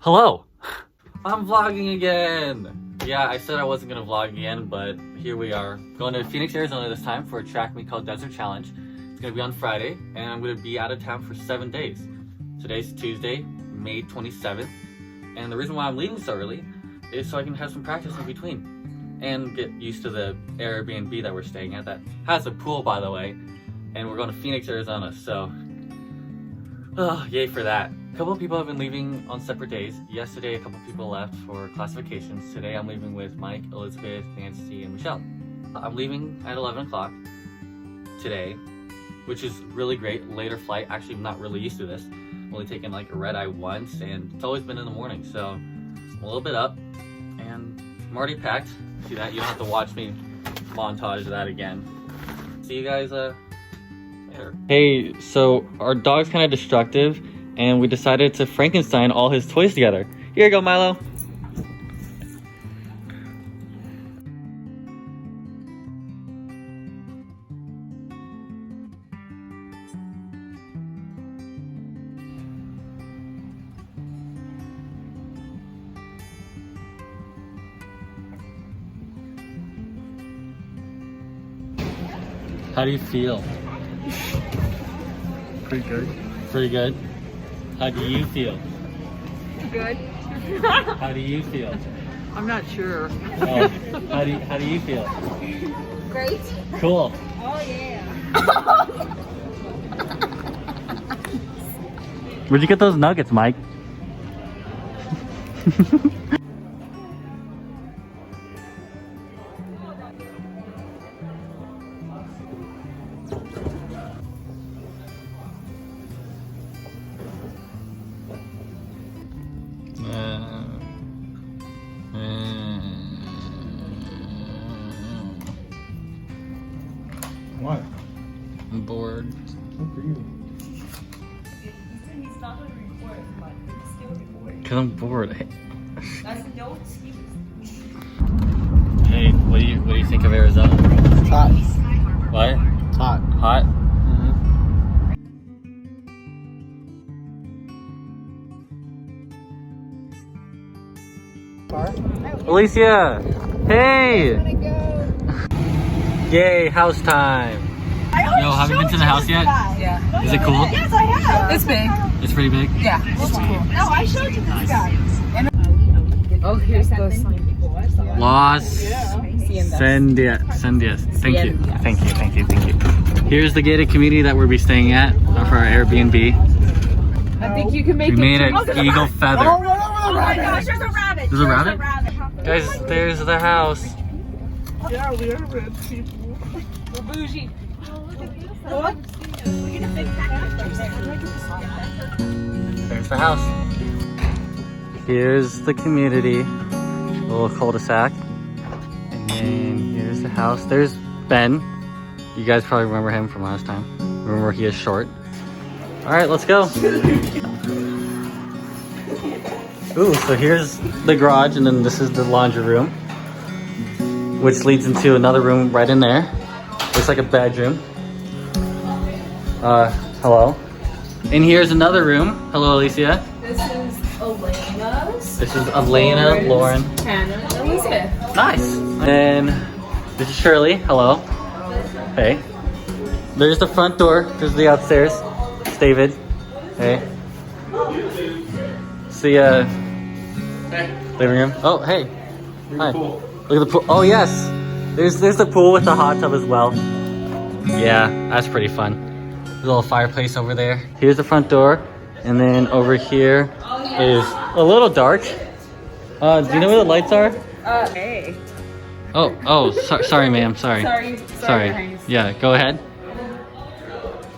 Hello! I'm vlogging again! Yeah, I said I wasn't gonna vlog again, but here we are. Going to Phoenix, Arizona this time for a track meet called Desert Challenge. It's gonna be on Friday, and I'm gonna be out of town for 7 days. Today's Tuesday, May 27th, and the reason why I'm leaving so early is so I can have some practice in between and get used to the Airbnb that we're staying at that has a pool, by the way, and we're going to Phoenix, Arizona, so yay for that. A couple of people have been leaving on separate days. Yesterday, a couple of people left for classifications. Today, I'm leaving with Mike, Elizabeth, Nancy, and Michelle. I'm leaving at 11 o'clock today, which is really great. Later flight. Actually, I'm not really used to this. I've only taken like a red eye once, and it's always been in the morning, so I'm a little bit up, and I'm already packed. See that? You don't have to watch me montage that again. See you guys later. Hey, so our dog's kind of destructive, and we decided to Frankenstein all his toys together. Here you go, Milo. How do you feel? Pretty good. Pretty good. How do you feel? Good. How do you feel? I'm not sure. Oh, how do you feel? Great. Cool. Oh yeah. Where'd you get those nuggets, Mike? What? I'm bored. Good for you. He's not going to report, but he's still recording. Cause I'm bored. That's no excuse. Hey, what do you think of Arizona? It's hot. What? It's hot. Hot? Alicia! Hey! Yay, house time! Yo, have you been to the house yet? Yeah. Is it cool? Yes, I have. It's big. It's pretty big? Yeah. It's cool. No, I showed you this guy. Oh, here's the Los Sendias. Thank you. Here's the gated community that we'll be staying at for our Airbnb. I think you can make We made an eagle feather. Oh my gosh, there's a rabbit. There's a rabbit? Guys, there's the house. Yeah, we are rich people. We're bougie. What? There's the house. Here's the community, a little cul-de-sac. And then here's the house. There's Ben. You guys probably remember him from last time. Remember he is short. All right, let's go. Ooh, so here's the garage, and then this is the laundry room, which leads into another room right in there. Looks like a bedroom. Hello. And here's another room. Hello, Alicia. This is Elena's. This is Elena, Lauren. Hannah, and Elizabeth. Nice. And this is Shirley. Hello. Hey. There's the front door. There's the upstairs. It's David. Hey. See living room. Oh, hey. Hi. Look at the pool. Oh, yes. There's the pool with the hot tub as well. Yeah, that's pretty fun. There's a little fireplace over there. Here's the front door. And then over here is a little dark. Do you know where the lights are? Hey. Sorry, ma'am. Sorry. Sorry. Yeah, go ahead.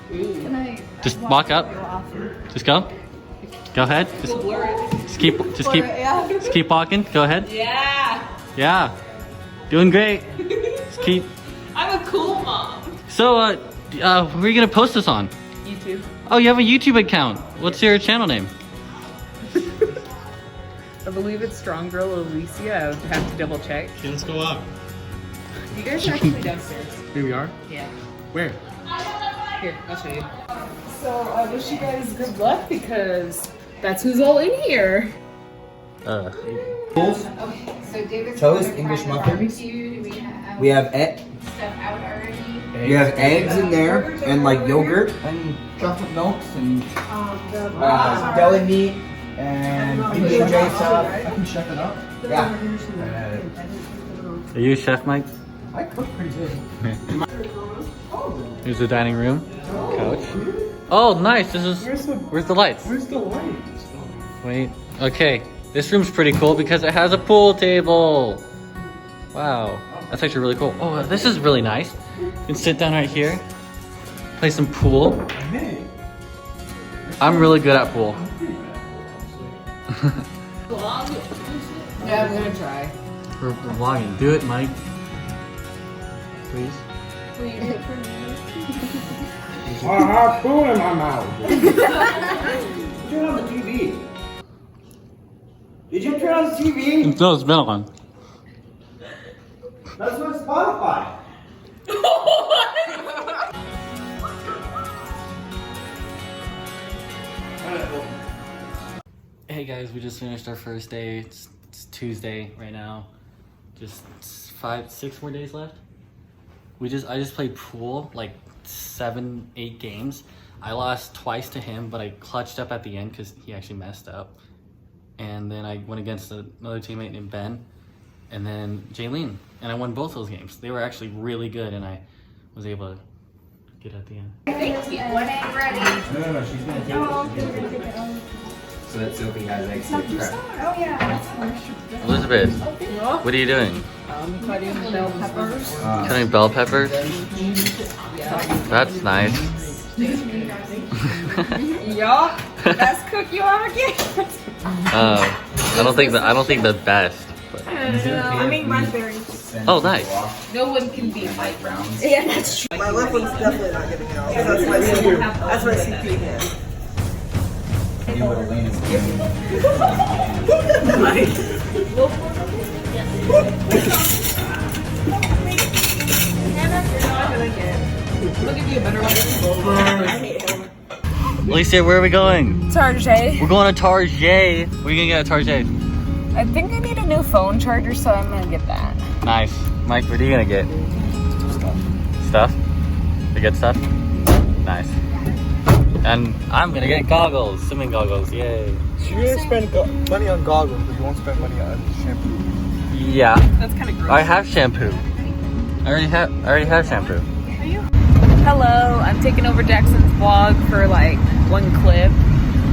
Can I Just walk up. Just go. Go ahead. Just keep walking. Go ahead. Yeah. Doing great. Just keep. I'm a cool mom. So, where are you gonna post this on? YouTube. Oh, you have a YouTube account. What's your channel name? I believe it's Strong Girl Alicia. I would have to double check. Okay, let's go up. You guys are actually downstairs. Here we are. Yeah. Where? Here, I'll show you. So I wish you guys good luck because that's who's all in here. Tools, So David's toast, ordered English private muffins. barbecue. We have Stuff out already. we have eggs in there and like yogurt and chocolate milks and deli meat and BJ stuff. I can chef it up. Yeah. Are you a chef, Mike? I cook pretty good. Here's the dining room. Couch. Oh, nice. This is. Where's the lights? Where's the lights? Wait. Okay. This room's pretty cool because it has a pool table. Wow. That's actually really cool. Oh, this is really nice. You can sit down right here, play some pool. I'm really good at pool. Yeah, I'm gonna try. We're vlogging. Do it, Mike. Please. I have food in my mouth. Turn on the TV. Did you turn on the TV? No, it's been on. That's not Spotify. Hey guys, we just finished our first day. It's Tuesday right now. Just 5-6 more days left. I just played pool like 7-8 games. I lost twice to him, but I clutched up at the end because he actually messed up. And then I went against another teammate named Ben, and then Jaylene, and I won both those games. They were actually really good, and I was able to get at the end. Thank you. One egg ready. No, she's gonna take it. So that Sophie has eggs to prep. Oh yeah. Elizabeth, what are you doing? Cutting bell peppers. Cutting bell peppers? That's nice. Yeah, best cook you ever get. I don't think the best. But. I make raspberries. Oh, nice. No one can beat Mike. Yeah, that's true. My left one's definitely not getting out. That's my CP hand. You would have landed. I'll give you a better one. Alicia, where are we going? Target. We're going to Target. What are you gonna get at Target? I think I need a new phone charger, so I'm gonna get that. Nice. Mike, what are you gonna get? Stuff? The good stuff? Nice. And I'm gonna get goggles, swimming goggles, yay. So you're gonna spend money on goggles, but you won't spend money on shampoo. Yeah. That's kind of gross. I have shampoo. I already have shampoo. Hello, I'm taking over Jackson's vlog for like one clip.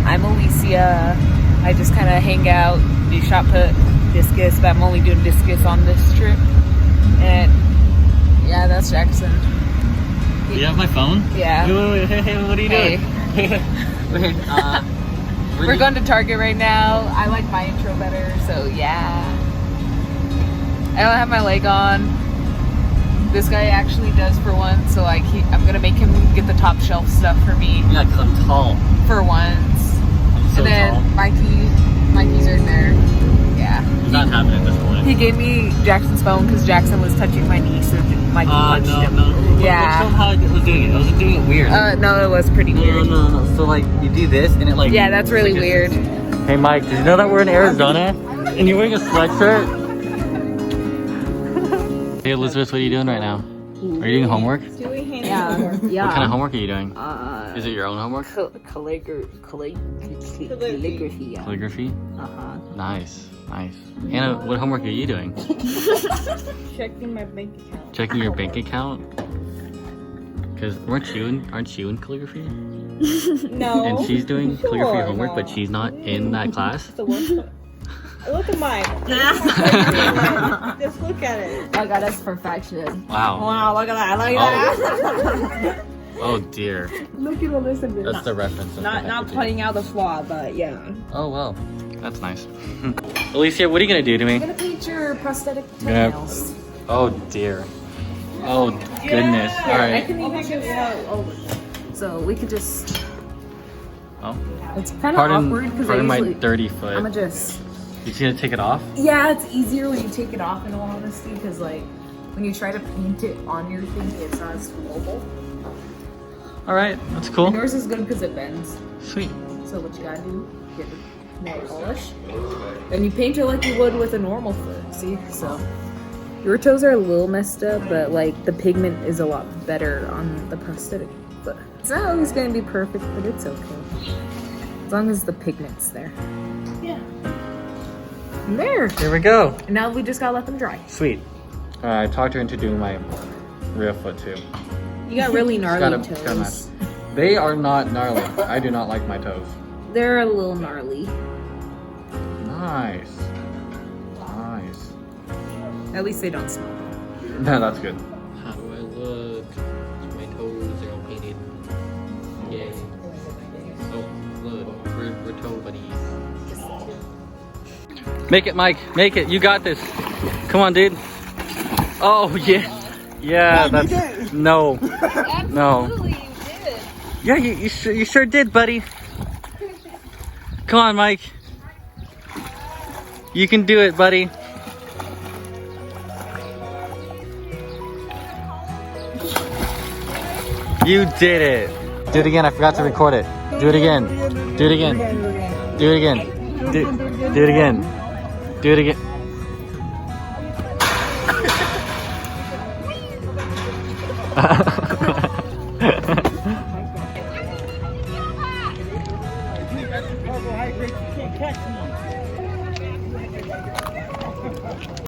I'm Alicia. I just kind of hang out, do shot put, discus, but I'm only doing discus on this trip. And yeah, that's Jackson. Do you have my phone? Yeah. Wait, hey, what are you doing? Wait, We're going to Target right now. I like my intro better, so yeah. I don't have my leg on. This guy actually does for once, so like I'm gonna make him get the top shelf stuff for me Yeah, because I'm tall. for once. I'm so And then tall. Mikey's right there. Yeah. It's not happening at this point. He gave me Jackson's phone because Jackson was touching my knee, so Mikey punched him. No. Yeah. Show him how I was doing it. I was doing it weird. No, it was pretty weird. No. So like you do this and it like. Yeah, that's really like weird. Hey Mike, did you know that we're in Arizona and you're wearing a sweatshirt? Hey Elizabeth, what are you doing right now? Are you doing homework? What Yeah. kind of homework are you doing? Is it your own homework? Calligraphy. Yeah. Calligraphy? Uh-huh. Nice. Hannah, what homework are you doing? Checking my bank account. Checking your bank account? Because aren't you in calligraphy? No. And she's doing calligraphy Sure, homework, but no. she's not in that class? The worst one. Look at mine. Just look at it. I got us perfection. Wow. Wow, look at that. Look at that. Oh dear. Look at Elizabeth. That's the reference. of Not the pointing out the flaw, but yeah. Oh well, that's nice. Alicia, what are you gonna do to me? I'm gonna paint your prosthetic Yeah. toenails. Oh dear. Oh goodness. All I right. can even just, so we could just. Oh. It's kind of awkward because I Pardon my usually. dirty I'm foot. gonna just. You gonna take it off? Yeah, it's easier when you take it off in all honesty because like when you try to paint it on your thing, it's not as mobile. All right, that's cool. And yours is good because it bends. Sweet. So what you gotta do, get nail polish. And you paint it like you would with a normal foot, see? So your toes are a little messed up, but like the pigment is a lot better on the prosthetic foot. It's not always gonna be perfect, but it's okay. As long as the pigment's there. Yeah. And there. Here we go. And now we just gotta let them dry. Sweet. I talked her into doing my real foot too. You got really gnarly It's gotta match. toes. They are not gnarly. I do not like my toes. They're a little gnarly. Nice. Nice. At least they don't smell. No, that's good. How do I look? My toes are all painted. Yay. Oh, look, we're toe buddies. Make it, Mike. Make it. You got this. Come on, dude. Oh, yeah. Yeah, that's... No. No. Absolutely, you did. Yeah, you sure did, buddy. Come on, Mike. You can do it, buddy. You did it. Do it again. I forgot to record it. Do it again. Do it again. Do it again. Do it again. Do it again.